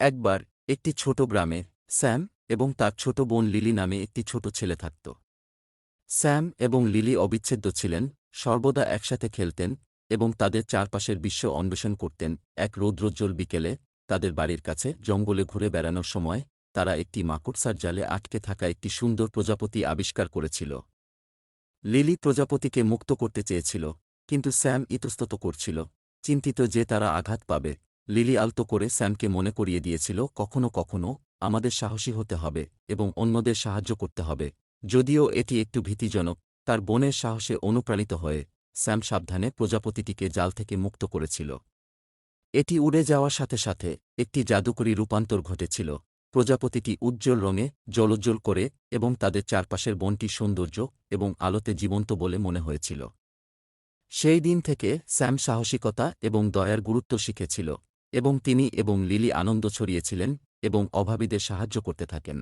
একবার একটি ছোট গ্রামে স্যাম এবং তার ছোট বোন লিলি নামে একটি ছোট ছেলে থাকত। স্যাম এবং লিলি অবিচ্ছেদ্য ছিলেন, সর্বদা একসাথে খেলতেন এবং তাদের চারপাশের বিশ্ব অন্বেষণ করতেন। এক রৌদ্রোজ্জ্বল বিকেলে তাদের বাড়ির কাছে জঙ্গলে ঘুরে বেড়ানোর সময় তারা একটি মাকড়সার জালে আটকে থাকা একটি সুন্দর প্রজাপতি আবিষ্কার করেছিল। লিলি প্রজাপতিকে মুক্ত করতে চেয়েছিল, কিন্তু স্যাম ইতস্তত করছিল, চিন্তিত যে তারা আঘাত পাবে। লিলি আলতো করে স্যামকে মনে করিয়ে দিয়েছিল, কখনো কখনো আমাদের সাহসী হতে হবে এবং অন্যদের সাহায্য করতে হবে। যদিও এটি একটু ভীতিজনক, তার বোনের সাহসে অনুপ্রাণিত হয়ে স্যাম সাবধানে প্রজাপতিটিকে জাল থেকে মুক্ত করেছিল। এটি উড়ে যাওয়ার সাথে সাথে একটি জাদুকরী রূপান্তর ঘটেছিল। প্রজাপতিটি উজ্জ্বল রঙে জ্বলজ্বল করে এবং তাদের চারপাশের বনটি সৌন্দর্য এবং আলোতে জীবন্ত বলে মনে হয়েছিল। সেই দিন থেকে স্যাম সাহসিকতা এবং দয়ার গুরুত্ব শিখেছিল এবং তিনি এবং লিলি আনন্দ ছড়িয়েছিলেন এবং অভাবীদের সাহায্য করতে থাকেন।